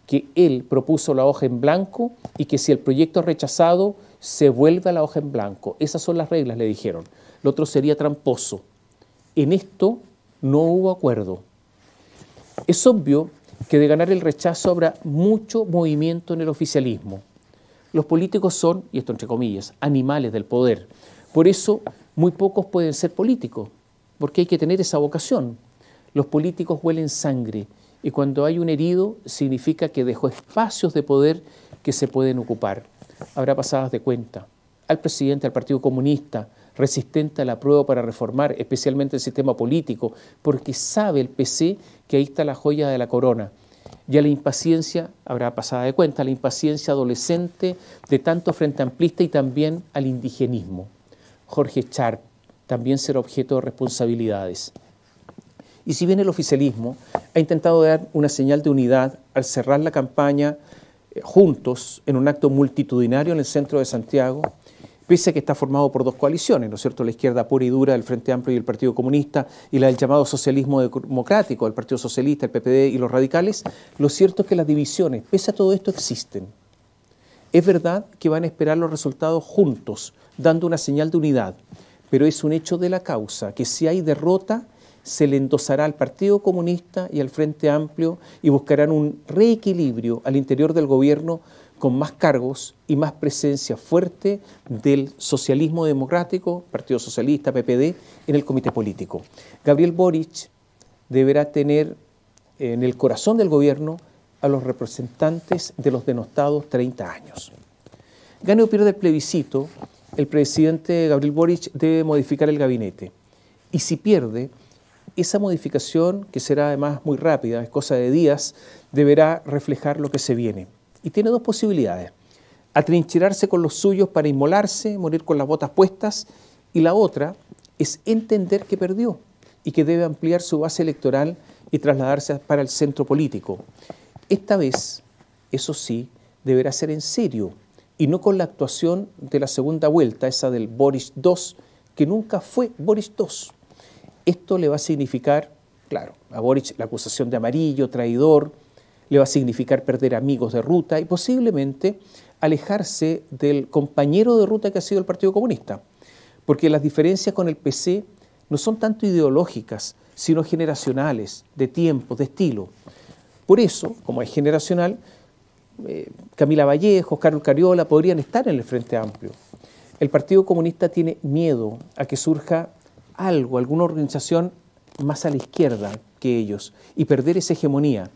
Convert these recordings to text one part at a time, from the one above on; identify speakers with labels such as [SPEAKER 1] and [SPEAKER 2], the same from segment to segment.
[SPEAKER 1] que él propuso la hoja en blanco y que si el proyecto es rechazado, se vuelve a la hoja en blanco. Esas son las reglas, le dijeron. Lo otro sería tramposo. En esto no hubo acuerdo. Es obvio que de ganar el rechazo habrá mucho movimiento en el oficialismo. Los políticos son, y esto entre comillas, animales del poder. Por eso muy pocos pueden ser políticos, porque hay que tener esa vocación. Los políticos huelen sangre y cuando hay un herido significa que dejó espacios de poder que se pueden ocupar. Habrá pasadas de cuenta al presidente del Partido Comunista, resistente a la prueba para reformar, especialmente el sistema político, porque sabe el PC que ahí está la joya de la corona. Y a la impaciencia, habrá pasada de cuenta, a la impaciencia adolescente de tanto frente amplista y también al indigenismo. Jorge Sharp también será objeto de responsabilidades. Y si bien el oficialismo ha intentado dar una señal de unidad al cerrar la campaña juntos en un acto multitudinario en el centro de Santiago, pese a que está formado por dos coaliciones, ¿no es cierto?, la izquierda pura y dura del Frente Amplio y el Partido Comunista y la del llamado socialismo democrático, el Partido Socialista, el PPD y los radicales, lo cierto es que las divisiones, pese a todo esto, existen. Es verdad que van a esperar los resultados juntos, dando una señal de unidad, pero es un hecho de la causa que si hay derrota, se le endosará al Partido Comunista y al Frente Amplio y buscarán un reequilibrio al interior del gobierno con más cargos y más presencia fuerte del socialismo democrático, Partido Socialista, PPD, en el comité político. Gabriel Boric deberá tener en el corazón del gobierno a los representantes de los denostados 30 años. Gane o pierda el plebiscito, el presidente Gabriel Boric debe modificar el gabinete. Y si pierde, esa modificación, que será además muy rápida, es cosa de días, deberá reflejar lo que se viene. Y tiene dos posibilidades: atrincherarse con los suyos para inmolarse, morir con las botas puestas, y la otra es entender que perdió y que debe ampliar su base electoral y trasladarse para el centro político. Esta vez, eso sí, deberá ser en serio y no con la actuación de la segunda vuelta, esa del Boris II, que nunca fue Boris II. Esto le va a significar, claro, a Boric la acusación de amarillo, traidor, le va a significar perder amigos de ruta y posiblemente alejarse del compañero de ruta que ha sido el Partido Comunista, porque las diferencias con el PC no son tanto ideológicas, sino generacionales, de tiempo, de estilo. Por eso, como es generacional, Camila Vallejo, Carlos Cariola podrían estar en el Frente Amplio. El Partido Comunista tiene miedo a que surja algo, alguna organización más a la izquierda que ellos y perder esa hegemonía.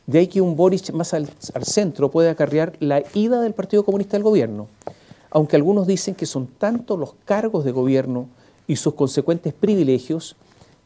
[SPEAKER 1] De ahí que un Boric más al centro puede acarrear la ida del Partido Comunista al gobierno, aunque algunos dicen que son tantos los cargos de gobierno y sus consecuentes privilegios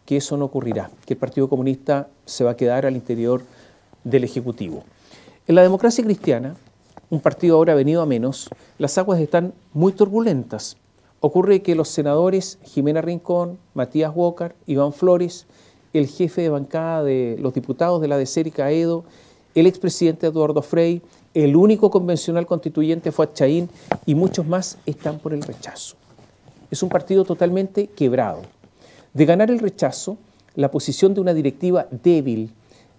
[SPEAKER 1] que eso no ocurrirá, que el Partido Comunista se va a quedar al interior del Ejecutivo. En la democracia cristiana, un partido ahora venido a menos, las aguas están muy turbulentas. Ocurre que los senadores Jimena Rincón, Matías Walker, Iván Flores, el jefe de bancada de los diputados de la ADC, Erika Aedo, el expresidente Eduardo Frei, el único convencional constituyente Fuad Chaín y muchos más están por el rechazo. Es un partido totalmente quebrado. De ganar el rechazo, la posición de una directiva débil,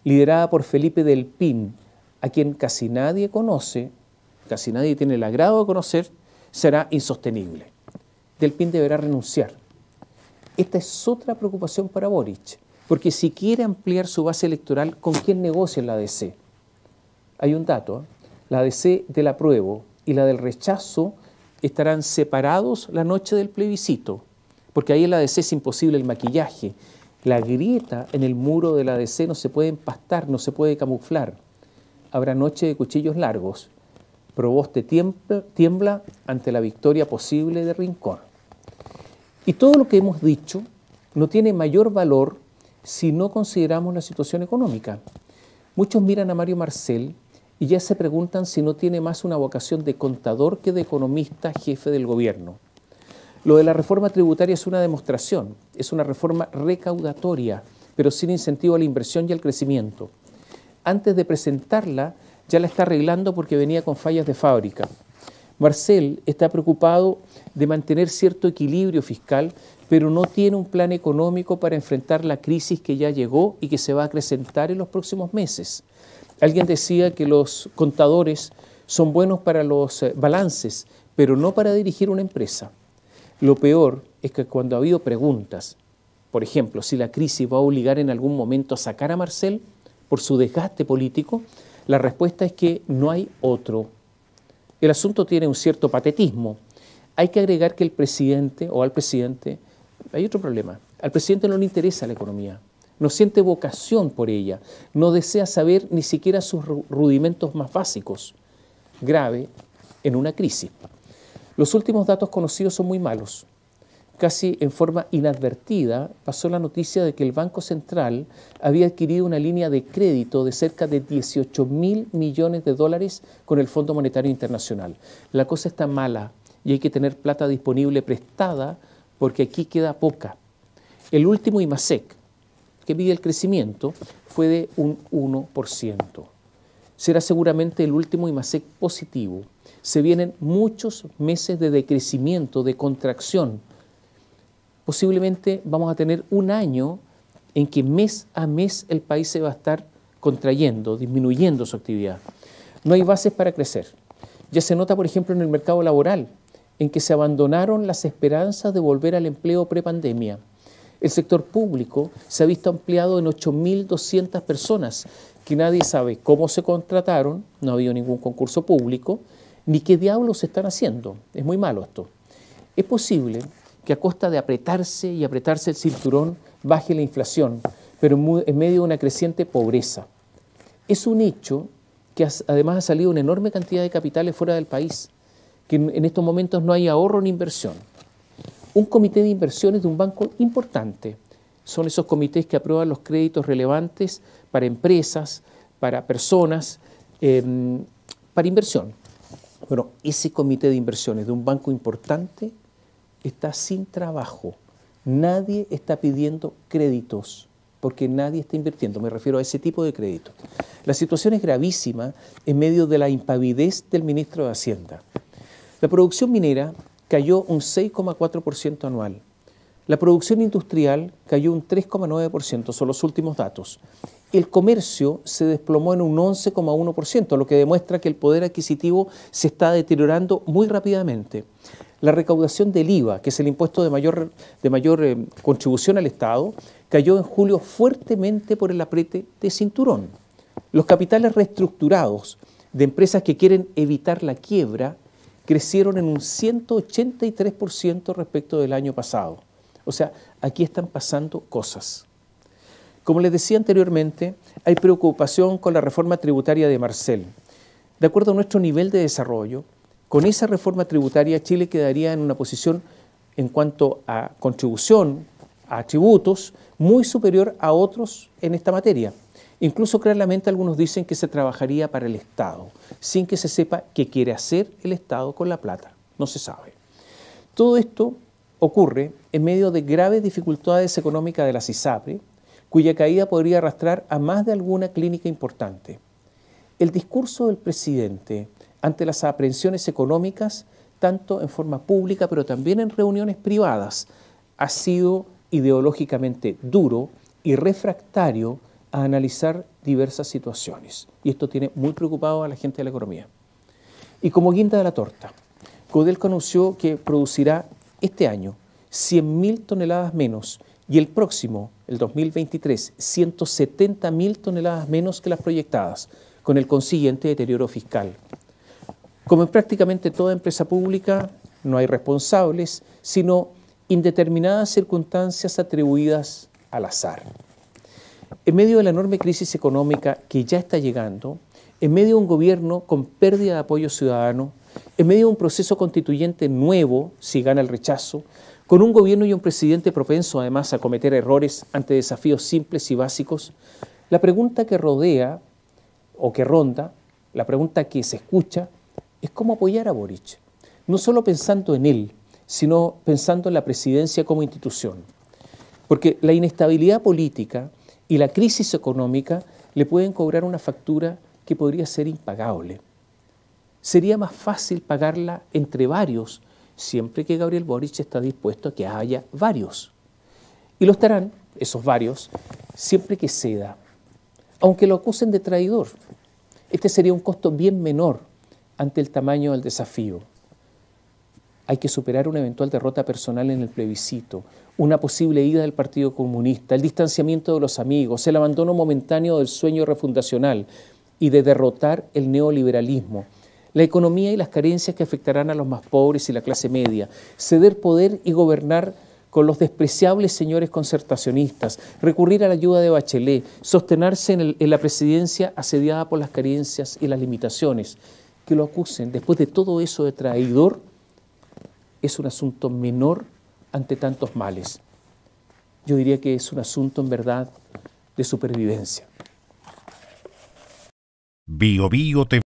[SPEAKER 1] liderada por Felipe Del Pin, a quien casi nadie conoce, casi nadie tiene el agrado de conocer, será insostenible. Del Pin deberá renunciar. Esta es otra preocupación para Boric, porque si quiere ampliar su base electoral, ¿con quién negocia en la ADC? Hay un dato, la ADC del apruebo y la del rechazo estarán separados la noche del plebiscito, porque ahí en la ADC es imposible el maquillaje. La grieta en el muro de la ADC no se puede empastar, no se puede camuflar. Habrá noche de cuchillos largos. Proboste tiembla ante la victoria posible de Rincón. Y todo lo que hemos dicho no tiene mayor valor si no consideramos la situación económica. Muchos miran a Mario Marcel y ya se preguntan si no tiene más una vocación de contador que de economista jefe del gobierno. Lo de la reforma tributaria es una demostración, es una reforma recaudatoria, pero sin incentivo a la inversión y al crecimiento. Antes de presentarla, ya la está arreglando porque venía con fallas de fábrica. Marcel está preocupado de mantener cierto equilibrio fiscal, pero no tiene un plan económico para enfrentar la crisis que ya llegó y que se va a acrecentar en los próximos meses. Alguien decía que los contadores son buenos para los balances, pero no para dirigir una empresa. Lo peor es que cuando ha habido preguntas, por ejemplo, si la crisis va a obligar en algún momento a sacar a Marcel por su desgaste político, la respuesta es que no hay otro. El asunto tiene un cierto patetismo. Hay que agregar que el presidente o al presidente, hay otro problema, al presidente no le interesa la economía, no siente vocación por ella, no desea saber ni siquiera sus rudimentos más básicos. Grave en una crisis. Los últimos datos conocidos son muy malos. Casi en forma inadvertida pasó la noticia de que el Banco Central había adquirido una línea de crédito de cerca de 18.000 millones de dólares con el Fondo Monetario Internacional. La cosa está mala y hay que tener plata disponible prestada porque aquí queda poca. El último IMASEC, que mide el crecimiento, fue de un 1%. Será seguramente el último IMASEC positivo. Se vienen muchos meses de decrecimiento, de contracción. Posiblemente vamos a tener un año en que mes a mes el país se va a estar contrayendo, disminuyendo su actividad. No hay bases para crecer. Ya se nota, por ejemplo, en el mercado laboral, en que se abandonaron las esperanzas de volver al empleo prepandemia. El sector público se ha visto ampliado en 8.200 personas, que nadie sabe cómo se contrataron, no ha habido ningún concurso público, ni qué diablos se están haciendo. Es muy malo esto. Es posible que a costa de apretarse y apretarse el cinturón baje la inflación, pero en medio de una creciente pobreza. Es un hecho que además ha salido una enorme cantidad de capitales fuera del país, que en estos momentos no hay ahorro ni inversión. Un comité de inversiones de un banco importante son esos comités que aprueban los créditos relevantes para empresas, para personas, para inversión. Bueno, ese comité de inversiones de un banco importante está sin trabajo. Nadie está pidiendo créditos porque nadie está invirtiendo. Me refiero a ese tipo de créditos. La situación es gravísima en medio de la impavidez del ministro de Hacienda. La producción minera cayó un 6,4% anual. La producción industrial cayó un 3,9%, son los últimos datos. El comercio se desplomó en un 11,1%, lo que demuestra que el poder adquisitivo se está deteriorando muy rápidamente. La recaudación del IVA, que es el impuesto de mayor contribución al Estado, cayó en julio fuertemente por el apriete de cinturón. Los capitales reestructurados de empresas que quieren evitar la quiebra crecieron en un 183% respecto del año pasado. O sea, aquí están pasando cosas. Como les decía anteriormente, hay preocupación con la reforma tributaria de Marcel. De acuerdo a nuestro nivel de desarrollo, con esa reforma tributaria Chile quedaría en una posición en cuanto a contribución, a tributos, muy superior a otros en esta materia. Incluso claramente algunos dicen que se trabajaría para el Estado, sin que se sepa qué quiere hacer el Estado con la plata. No se sabe. Todo esto ocurre en medio de graves dificultades económicas de las ISAPRE, cuya caída podría arrastrar a más de alguna clínica importante. El discurso del presidente ante las aprehensiones económicas, tanto en forma pública pero también en reuniones privadas, ha sido ideológicamente duro y refractario a analizar diversas situaciones. Y esto tiene muy preocupado a la gente de la economía. Y como guinda de la torta, Codelco anunció que producirá este año 100.000 toneladas menos y el próximo, el 2023, 170.000 toneladas menos que las proyectadas, con el consiguiente deterioro fiscal. Como en prácticamente toda empresa pública, no hay responsables, sino indeterminadas circunstancias atribuidas al azar. En medio de la enorme crisis económica que ya está llegando, en medio de un gobierno con pérdida de apoyo ciudadano, en medio de un proceso constituyente nuevo, si gana el rechazo, con un gobierno y un presidente propenso además a cometer errores ante desafíos simples y básicos, la pregunta que rodea o que ronda, la pregunta que se escucha, es cómo apoyar a Boric, no solo pensando en él, sino pensando en la presidencia como institución. Porque la inestabilidad política y la crisis económica le pueden cobrar una factura que podría ser impagable. Sería más fácil pagarla entre varios, siempre que Gabriel Boric está dispuesto a que haya varios. Y lo estarán, esos varios, siempre que ceda, aunque lo acusen de traidor. Este sería un costo bien menor ante el tamaño del desafío. Hay que superar una eventual derrota personal en el plebiscito, una posible ida del Partido Comunista, el distanciamiento de los amigos, el abandono momentáneo del sueño refundacional y de derrotar el neoliberalismo, la economía y las carencias que afectarán a los más pobres y la clase media, ceder poder y gobernar con los despreciables señores concertacionistas, recurrir a la ayuda de Bachelet, sostenerse en la presidencia asediada por las carencias y las limitaciones. Que lo acusen después de todo eso de traidor es un asunto menor ante tantos males. Yo diría que es un asunto en verdad de supervivencia.
[SPEAKER 2] Bio Bio